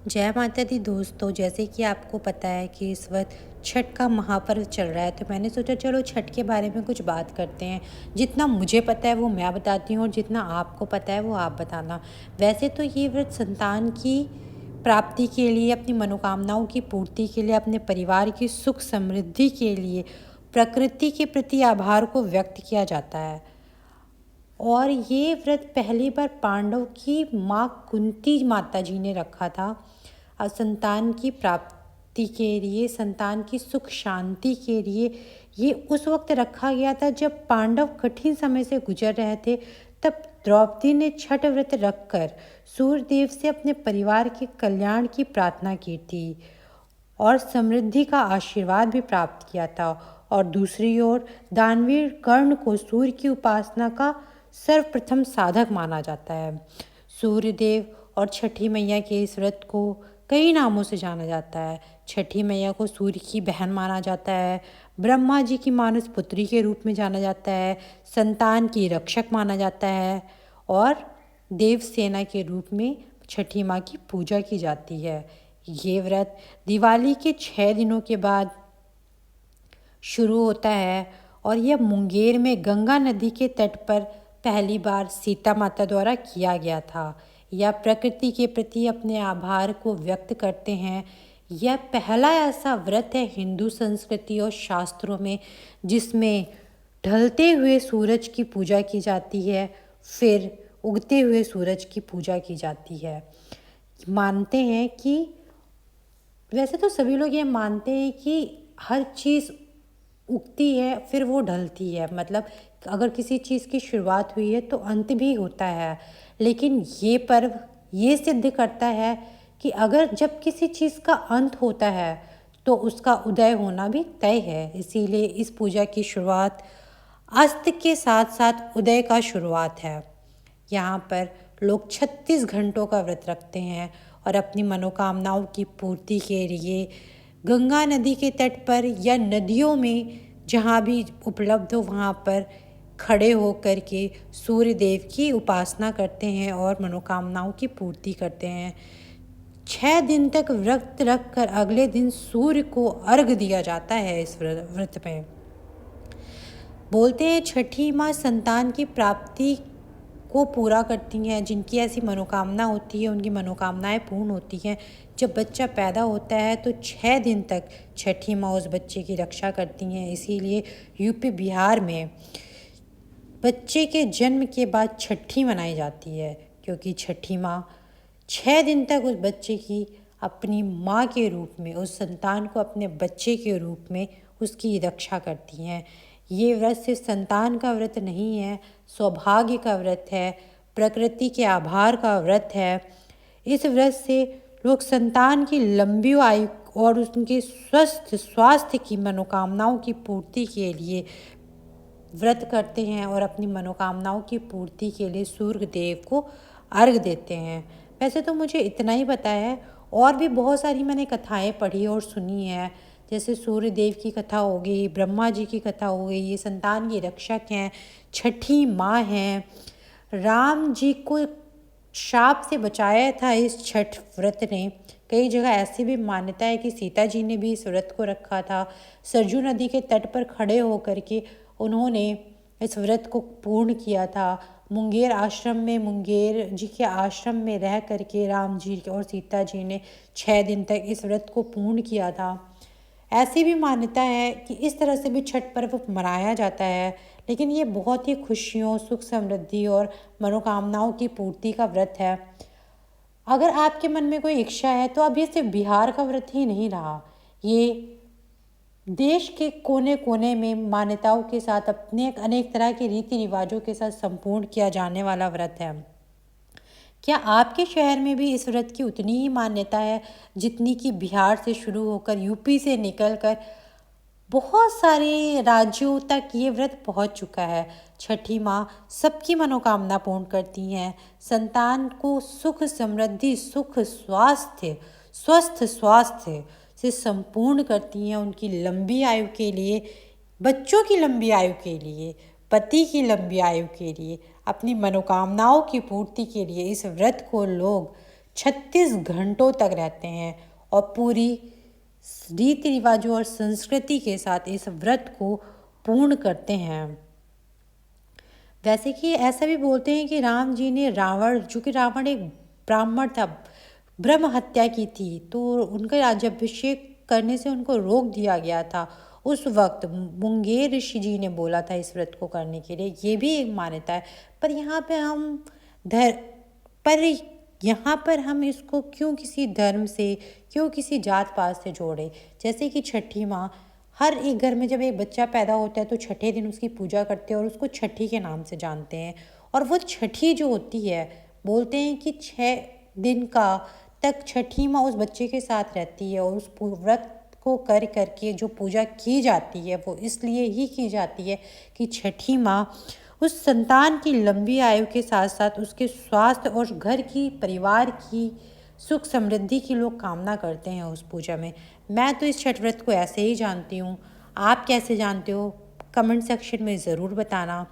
जय माता दी दोस्तों, जैसे कि आपको पता है कि इस वक्त छठ का महापर्व चल रहा है, तो मैंने सोचा चलो छठ के बारे में कुछ बात करते हैं। जितना मुझे पता है वो मैं बताती हूँ और जितना आपको पता है वो आप बताना। वैसे तो ये व्रत संतान की प्राप्ति के लिए, अपनी मनोकामनाओं की पूर्ति के लिए, अपने परिवार की सुख समृद्धि के लिए, प्रकृति के प्रति आभार को व्यक्त किया जाता है। और ये व्रत पहली बार पांडव की माँ कुंती माता जी ने रखा था। संतान की प्राप्ति के लिए, संतान की सुख शांति के लिए ये उस वक्त रखा गया था जब पांडव कठिन समय से गुजर रहे थे। तब द्रौपदी ने छठ व्रत रखकर सूर्यदेव से अपने परिवार के कल्याण की प्रार्थना की थी और समृद्धि का आशीर्वाद भी प्राप्त किया था। और दूसरी ओर दानवीर कर्ण को सूर्य की उपासना का सर्वप्रथम साधक माना जाता है। सूर्यदेव और छठी मैया के इस व्रत को कई नामों से जाना जाता है। छठी मैया को सूर्य की बहन माना जाता है, ब्रह्मा जी की मानस पुत्री के रूप में जाना जाता है, संतान की रक्षक माना जाता है और देव सेना के रूप में छठी माँ की पूजा की जाती है। ये व्रत दिवाली के 6 दिनों के बाद शुरू होता है और यह मुंगेर में गंगा नदी के तट पर पहली बार सीता माता द्वारा किया गया था। यह प्रकृति के प्रति अपने आभार को व्यक्त करते हैं। यह पहला ऐसा व्रत है हिंदू संस्कृति और शास्त्रों में जिसमें ढलते हुए सूरज की पूजा की जाती है, फिर उगते हुए सूरज की पूजा की जाती है। मानते हैं कि वैसे तो सभी लोग ये मानते हैं कि हर चीज़ उगती है फिर वो ढलती है, मतलब अगर किसी चीज़ की शुरुआत हुई है तो अंत भी होता है। लेकिन ये पर्व ये सिद्ध करता है कि अगर जब किसी चीज़ का अंत होता है तो उसका उदय होना भी तय है। इसीलिए इस पूजा की शुरुआत अस्त के साथ साथ उदय का शुरुआत है। यहाँ पर लोग 36 घंटों का व्रत रखते हैं और अपनी मनोकामनाओं की पूर्ति के लिए गंगा नदी के तट पर या नदियों में जहाँ भी उपलब्ध हो वहाँ पर खड़े होकर के सूर्य देव की उपासना करते हैं और मनोकामनाओं की पूर्ति करते हैं। 6 दिन तक व्रत रख कर अगले दिन सूर्य को अर्घ दिया जाता है। इस व्रत में बोलते हैं छठी माँ संतान की प्राप्ति को पूरा करती हैं। जिनकी ऐसी मनोकामना होती है उनकी मनोकामनाएं पूर्ण होती हैं। जब बच्चा पैदा होता है तो 6 दिन तक छठी माँ उस बच्चे की रक्षा करती हैं। इसीलिए यूपी बिहार में बच्चे के जन्म के बाद छठी मनाई जाती है, क्योंकि छठी माँ 6 दिन तक उस बच्चे की अपनी माँ के रूप में, उस संतान को अपने बच्चे के रूप में उसकी रक्षा करती हैं। ये व्रत सिर्फ संतान का व्रत नहीं है, सौभाग्य का व्रत है, प्रकृति के आभार का व्रत है। इस व्रत से लोग संतान की लंबी आयु और उनके स्वस्थ स्वास्थ्य की मनोकामनाओं की पूर्ति के लिए व्रत करते हैं और अपनी मनोकामनाओं की पूर्ति के लिए सूर्य देव को अर्घ देते हैं। वैसे तो मुझे इतना ही पता है, और भी बहुत सारी मैंने कथाएं पढ़ी और सुनी है। जैसे सूर्य देव की कथा हो गई, ब्रह्मा जी की कथा हो गई, ये संतान की रक्षक हैं, छठी माँ हैं, राम जी को शाप से बचाया था इस छठ व्रत ने। कई जगह ऐसी भी मान्यता है कि सीता जी ने भी इस व्रत को रखा था। सरजू नदी के तट पर खड़े होकर के उन्होंने इस व्रत को पूर्ण किया था। मुंगेर आश्रम में, मुंगेर जी के आश्रम में रह करके राम जी और सीता जी ने 6 दिन तक इस व्रत को पूर्ण किया था। ऐसी भी मान्यता है कि इस तरह से भी छठ पर्व मनाया जाता है। लेकिन ये बहुत ही खुशियों, सुख समृद्धि और मनोकामनाओं की पूर्ति का व्रत है। अगर आपके मन में कोई इच्छा है तो अब ये सिर्फ बिहार का व्रत ही नहीं रहा, ये देश के कोने कोने में मान्यताओं के साथ, अपने अनेक तरह के रीति रिवाजों के साथ संपूर्ण किया जाने वाला व्रत है। क्या आपके शहर में भी इस व्रत की उतनी ही मान्यता है जितनी कि बिहार से शुरू होकर, यूपी से निकलकर बहुत सारे राज्यों तक ये व्रत पहुंच चुका है? छठी माँ सबकी मनोकामना पूर्ण करती हैं, संतान को सुख समृद्धि, सुख स्वास्थ्य, स्वस्थ स्वास्थ्य से संपूर्ण करती हैं। उनकी लंबी आयु के लिए, बच्चों की लंबी आयु के लिए, पति की लंबी आयु के लिए, अपनी मनोकामनाओं की पूर्ति के लिए इस व्रत को लोग 36 घंटों तक रहते हैं और पूरी रीति रिवाजों और संस्कृति के साथ इस व्रत को पूर्ण करते हैं। वैसे कि ऐसा भी बोलते हैं कि राम जी ने रावण, जो कि रावण एक ब्राह्मण था, ब्रह्म हत्या की थी, तो उनका राज्याभिषेक करने से उनको रोक दिया गया था। उस वक्त मुंगेर ऋषि जी ने बोला था इस व्रत को करने के लिए, ये भी एक मान्यता है। पर यहाँ पे हम धर पर यहाँ पर हम इसको क्यों किसी धर्म से, क्यों किसी जात पात से जोड़े। जैसे कि छठी माँ, हर एक घर में जब एक बच्चा पैदा होता है तो छठे दिन उसकी पूजा करते हैं और उसको छठी के नाम से जानते हैं। और वो छठी जो होती है, बोलते हैं कि 6 दिन का तक छठी माँ उस बच्चे के साथ रहती है और उस व्रत को कर करके जो पूजा की जाती है वो इसलिए ही की जाती है कि छठी माँ उस संतान की लंबी आयु के साथ साथ उसके स्वास्थ्य और घर की, परिवार की सुख समृद्धि की लोग कामना करते हैं उस पूजा में। मैं तो इस छठ व्रत को ऐसे ही जानती हूँ। आप कैसे जानते हो? कमेंट सेक्शन में ज़रूर बताना।